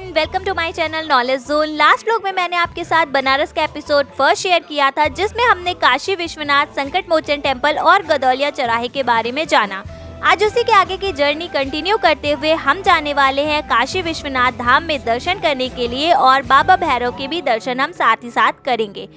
Everyone, welcome to my channel knowledge zone. Last vlog में मैंने आपके साथ बनारस का एपिसोड फर्स्ट शेयर किया था, जिसमें हमने काशी विश्वनाथ, संकट मोचन टेम्पल और गदौलिया चौराहे के बारे में जाना। आज उसी के आगे की जर्नी कंटिन्यू करते हुए हम जाने वाले हैं काशी विश्वनाथ धाम में दर्शन करने के लिए, और बाबा भैरव के भी दर्शन हम साथ ही साथ करेंगे।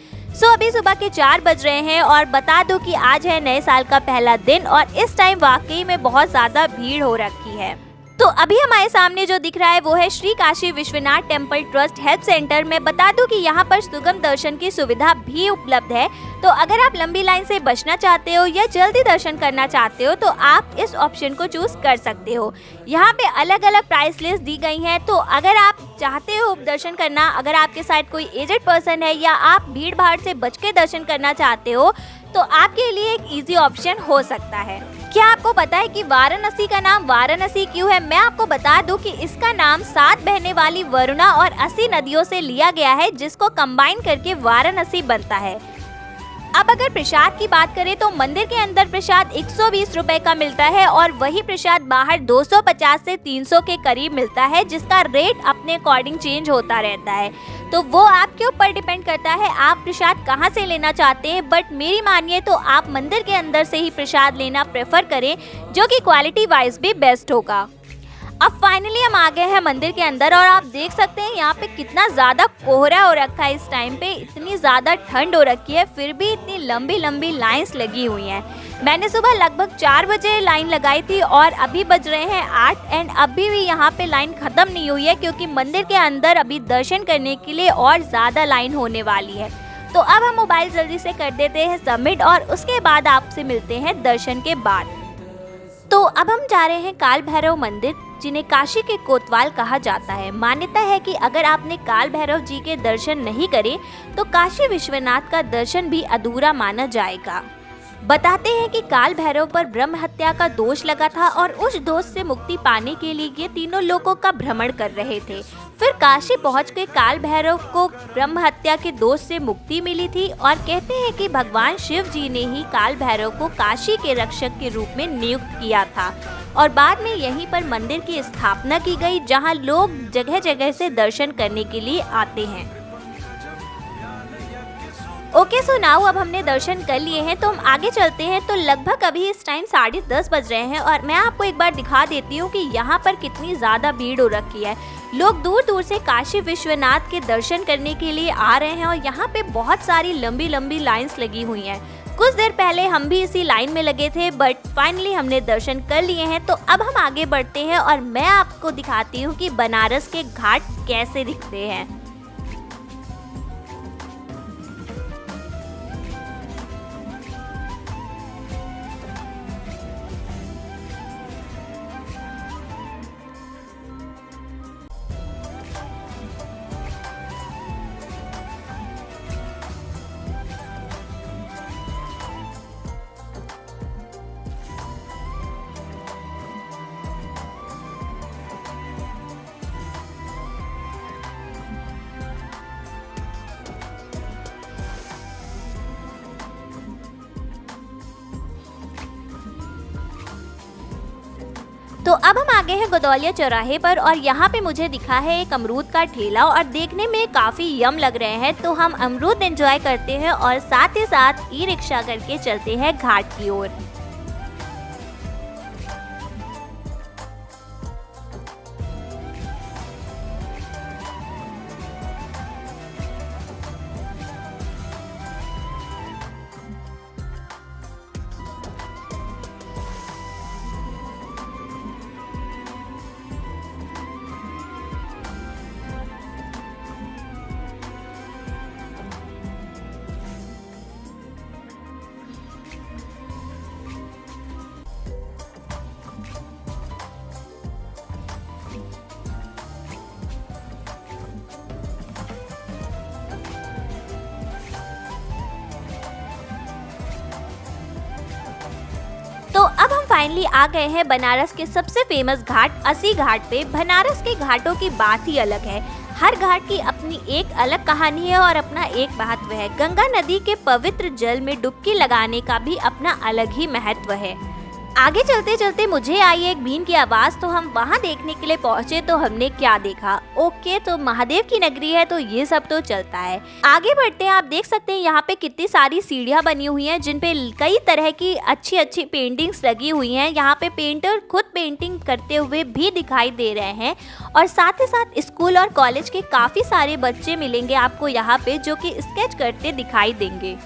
अभी सुबह के 4 बज रहे हैं और बता दूं कि आज है नए साल का पहला दिन और इस टाइम वाकई में बहुत ज़्यादा भीड़ हो रखी है। तो अभी हमारे सामने जो दिख रहा है वो है Shri Kashi Vishwanath temple trust help centre. मैं बता दूं कि यहाँ पर सुगम दर्शन की सुविधा भी उपलब्ध है। तो अगर आप लंबी लाइन से बचना चाहते हो या जल्दी दर्शन करना चाहते हो तो आप इस ऑप्शन को चूज कर सकते हो। यहाँ पे अलग अलग प्राइस लिस्ट दी गई है। तो अगर आप चाहते हो दर्शन करना, अगर आपके साथ कोई एजेड पर्सन है या आप भीड़ भाड़ से बच के दर्शन करना चाहते हो तो आपके लिए एक इजी ऑप्शन हो सकता है। क्या आपको पता है कि वाराणसी का नाम वाराणसी क्यों है? मैं आपको बता दूं कि इसका नाम 7 बहने वाली वरुणा और 80 नदियों से लिया गया है, जिसको कंबाइन करके वाराणसी बनता है। अब अगर प्रसाद की बात करें तो मंदिर के अंदर प्रसाद 120 रुपए का मिलता है और वही प्रसाद बाहर 250 से 300 के करीब मिलता है, जिसका रेट अपने अकॉर्डिंग चेंज होता रहता है। तो वो आपके ऊपर डिपेंड करता है आप प्रसाद कहाँ से लेना चाहते हैं। बट मेरी मानिए तो आप मंदिर के अंदर से ही प्रसाद लेना प्रेफर करें, जो कि क्वालिटी वाइज भी बेस्ट होगा। अब फाइनली हम आ गए हैं मंदिर के अंदर और आप देख सकते हैं यहाँ पे कितना ज़्यादा कोहरा हो रखा है। इस टाइम पे इतनी ज़्यादा ठंड हो रखी है, फिर भी इतनी लंबी लंबी लाइंस लगी हुई हैं। मैंने सुबह लगभग 4 बजे लाइन लगाई थी और अभी बज रहे हैं 8 एंड अभी भी यहाँ पे लाइन ख़त्म नहीं हुई है, क्योंकि मंदिर के अंदर अभी दर्शन करने के लिए और ज़्यादा लाइन होने वाली है। तो अब हम मोबाइल जल्दी से कर देते हैं सबमिट और उसके बाद आपसे मिलते हैं दर्शन के बाद। तो अब हम जा रहे हैं काल भैरव मंदिर, जिन्हें काशी के कोतवाल कहा जाता है। मान्यता है कि अगर आपने काल भैरव जी के दर्शन नहीं करे तो काशी विश्वनाथ का दर्शन भी अधूरा माना जाएगा। बताते हैं कि काल भैरव पर ब्रह्म हत्या का दोष लगा था और उस दोष से मुक्ति पाने के लिए ये तीनों लोकों का भ्रमण कर रहे थे। फिर काशी पहुंच के काल भैरव को ब्रह्म हत्या के दोष से मुक्ति मिली थी और कहते हैं कि भगवान शिव जी ने ही काल भैरव को काशी के रक्षक के रूप में नियुक्त किया था और बाद में यहीं पर मंदिर की स्थापना की गई, जहां लोग जगह जगह से दर्शन करने के लिए आते हैं। ओके सो नाउ अब हमने दर्शन कर लिए हैं तो हम आगे चलते हैं। तो लगभग अभी इस टाइम 10:30 बज रहे हैं और मैं आपको एक बार दिखा देती हूँ कि यहाँ पर कितनी ज़्यादा भीड़ हो रखी है। लोग दूर दूर से काशी विश्वनाथ के दर्शन करने के लिए आ रहे हैं और यहाँ पे बहुत सारी लंबी लंबी लाइंस लगी हुई हैं। कुछ देर पहले हम भी इसी लाइन में लगे थे, बट फाइनली हमने दर्शन कर लिए हैं। तो अब हम आगे बढ़ते हैं और मैं आपको दिखाती हूँ कि बनारस के घाट कैसे दिखते हैं। तो अब हम आ गए हैं गदौलिया चौराहे पर और यहाँ पे मुझे दिखा है एक अमरूद का ठेला और देखने में काफ़ी यम लग रहे हैं। तो हम अमरूद एंजॉय करते हैं और साथ ही साथ ई रिक्शा करके चलते हैं घाट की ओर। तो अब हम फाइनली आ गए हैं बनारस के सबसे फेमस घाट अस्सी घाट पे। बनारस के घाटों की बात ही अलग है। हर घाट की अपनी एक अलग कहानी है और अपना एक महत्व है। गंगा नदी के पवित्र जल में डुबकी लगाने का भी अपना अलग ही महत्व है। आगे चलते चलते मुझे आई एक बीन की आवाज, तो हम वहाँ देखने के लिए पहुँचे तो हमने क्या देखा, ओके तो महादेव की नगरी है तो ये सब तो चलता है। आगे बढ़ते हैं, आप देख सकते हैं यहाँ पे कितनी सारी सीढ़ियाँ बनी हुई हैं जिन पे कई तरह की अच्छी अच्छी पेंटिंग्स लगी हुई हैं। यहाँ पे पेंटर खुद पेंटिंग करते हुए भी दिखाई दे रहे हैं और साथ ही साथ स्कूल और कॉलेज के काफ़ी सारे बच्चे मिलेंगे आपको यहाँ पे जो कि स्केच करते दिखाई देंगे।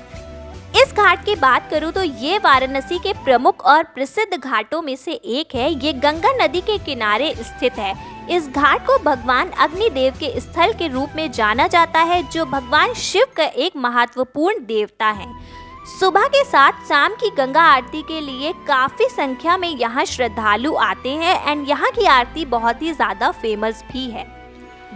इस घाट की बात करूं तो ये वाराणसी के प्रमुख और प्रसिद्ध घाटों में से एक है। ये गंगा नदी के किनारे स्थित है। इस घाट को भगवान अग्निदेव के स्थल के रूप में जाना जाता है जो भगवान शिव का एक महत्वपूर्ण देवता है। सुबह के साथ शाम की गंगा आरती के लिए काफ़ी संख्या में यहाँ श्रद्धालु आते हैं एंड यहाँ की आरती बहुत ही ज़्यादा फेमस भी है।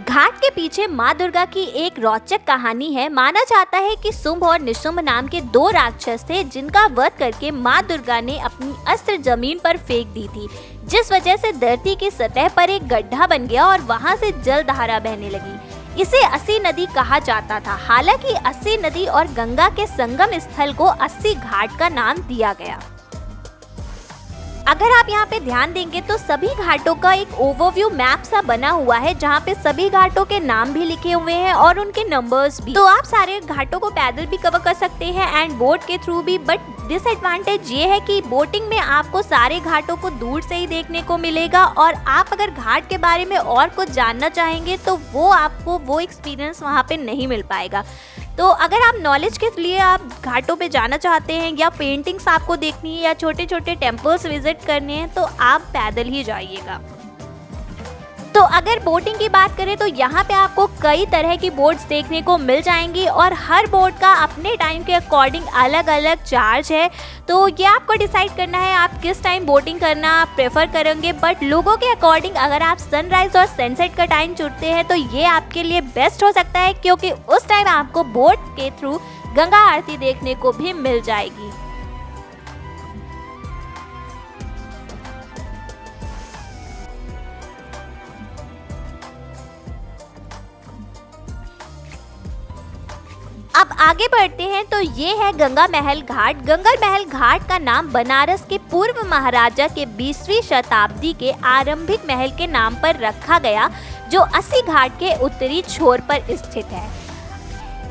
घाट के पीछे माँ दुर्गा की एक रोचक कहानी है। माना जाता है कि शुंभ और निशुंभ नाम के दो राक्षस थे जिनका वध करके माँ दुर्गा ने अपनी अस्त्र जमीन पर फेंक दी थी, जिस वजह से धरती की सतह पर एक गड्ढा बन गया और वहां से जल धारा बहने लगी। इसे अस्सी नदी कहा जाता था। हालांकि अस्सी नदी और गंगा के संगम स्थल को अस्सी घाट का नाम दिया गया। अगर आप यहाँ पे ध्यान देंगे तो सभी घाटों का एक ओवरव्यू मैप सा बना हुआ है जहाँ पे सभी घाटों के नाम भी लिखे हुए हैं और उनके नंबर्स भी। तो आप सारे घाटों को पैदल भी कवर कर सकते हैं एंड बोट के थ्रू भी। बट डिसएडवांटेज ये है कि बोटिंग में आपको सारे घाटों को दूर से ही देखने को मिलेगा और आप अगर घाट के बारे में और कुछ जानना चाहेंगे तो वो आपको वो एक्सपीरियंस वहाँ पे नहीं मिल पाएगा। तो अगर आप नॉलेज के लिए आप घाटों पे जाना चाहते हैं या पेंटिंग्स आपको देखनी है या छोटे छोटे टेम्पल्स विजिट करने हैं तो आप पैदल ही जाइएगा। तो अगर बोटिंग की बात करें तो यहाँ पे आपको कई तरह की बोट्स देखने को मिल जाएंगी और हर बोट का अपने टाइम के अकॉर्डिंग अलग अलग चार्ज है। तो ये आपको डिसाइड करना है आप किस टाइम बोटिंग करना प्रेफर करेंगे। बट लोगों के अकॉर्डिंग अगर आप सनराइज और सनसेट का टाइम चुनते हैं तो ये आपके लिए बेस्ट हो सकता है, क्योंकि उस टाइम आपको बोट के थ्रू गंगा आरती देखने को भी मिल जाएगी। अब आगे बढ़ते हैं तो ये है गंगा महल घाट। गंगा महल घाट का नाम बनारस के पूर्व महाराजा के 20वीं शताब्दी के आरंभिक महल के नाम पर रखा गया जो अस्सी घाट के उत्तरी छोर पर स्थित है।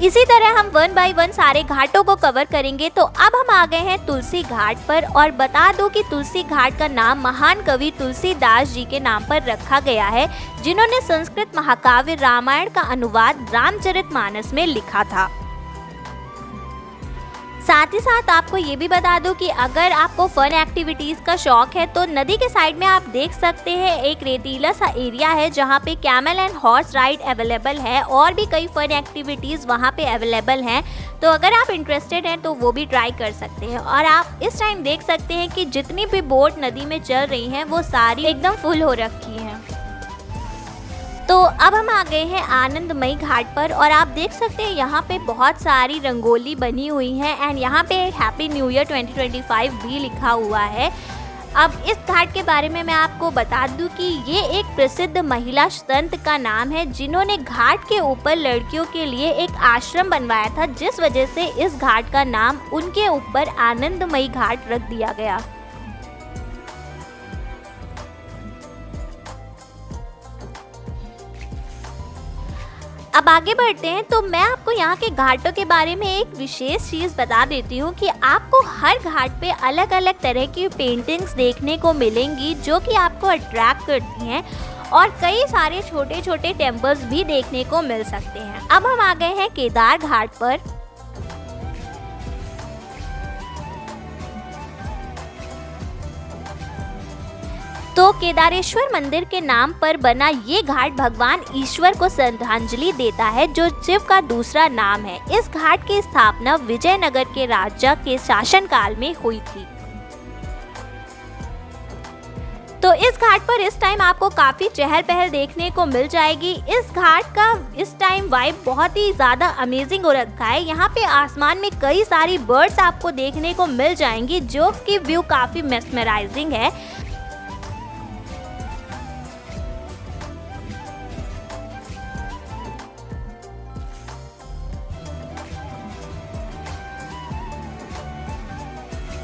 इसी तरह हम वन बाय वन सारे घाटों को कवर करेंगे। तो अब हम आ गए हैं तुलसी घाट पर और बता दूं कि तुलसी घाट का नाम महान कवि तुलसीदास जी के नाम पर रखा गया है जिन्होंने संस्कृत महाकाव्य रामायण का अनुवाद रामचरितमानस में लिखा था। साथ ही साथ आपको ये भी बता दूं कि अगर आपको फन एक्टिविटीज़ का शौक है तो नदी के साइड में आप देख सकते हैं एक रेतीला सा एरिया है जहाँ पे camel and horse ride available है और भी कई फन एक्टिविटीज़ वहाँ पे अवेलेबल हैं। तो अगर आप इंटरेस्टेड हैं तो वो भी ट्राई कर सकते हैं। और आप इस टाइम देख सकते हैं कि जितनी भी बोट नदी में चल रही हैं वो सारी एकदम फुल हो रखी हैं। तो अब हम आ गए हैं आनंदमई घाट पर और आप देख सकते हैं यहाँ पे बहुत सारी रंगोली बनी हुई है एंड यहाँ पे हैप्पी न्यू ईयर 2025 भी लिखा हुआ है। अब इस घाट के बारे में मैं आपको बता दूं कि ये एक प्रसिद्ध महिला संत का नाम है जिन्होंने घाट के ऊपर लड़कियों के लिए एक आश्रम बनवाया था, जिस वजह से इस घाट का नाम उनके ऊपर आनंदमई घाट रख दिया गया। अब आगे बढ़ते हैं तो मैं आपको यहाँ के घाटों के बारे में एक विशेष चीज़ बता देती हूँ कि आपको हर घाट पे अलग अलग तरह की पेंटिंग्स देखने को मिलेंगी जो कि आपको अट्रैक्ट करती हैं और कई सारे छोटे छोटे टेम्पल्स भी देखने को मिल सकते हैं। अब हम आ गए हैं केदार घाट पर। तो केदारेश्वर मंदिर के नाम पर बना ये घाट भगवान ईश्वर को श्रद्धांजलि देता है जो शिव का दूसरा नाम है। इस घाट की स्थापना विजयनगर के राजा के शासनकाल में हुई थी। तो इस घाट पर इस टाइम आपको काफ़ी चहल पहल देखने को मिल जाएगी। इस घाट का इस टाइम वाइब बहुत ही ज़्यादा अमेजिंग हो रखा है। यहाँ पे आसमान में कई सारी बर्ड्स आपको देखने को मिल जाएंगी जो कि व्यू काफ़ी मेस्मराइजिंग है।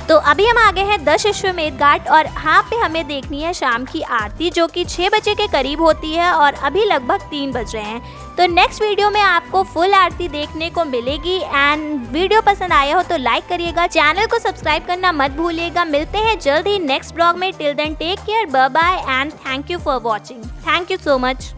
तो अभी हम आ गए हैं दशाश्वमेध घाट और यहाँ पे हमें देखनी है शाम की आरती, जो कि 6 बजे के करीब होती है और अभी लगभग 3 बज रहे हैं। तो नेक्स्ट वीडियो में आपको फुल आरती देखने को मिलेगी। एंड वीडियो पसंद आया हो तो लाइक करिएगा, चैनल को सब्सक्राइब करना मत भूलिएगा। मिलते हैं जल्द ही नेक्स्ट ब्लॉग में। Till then take care, bye bye and thank you for watching. Thank you so much.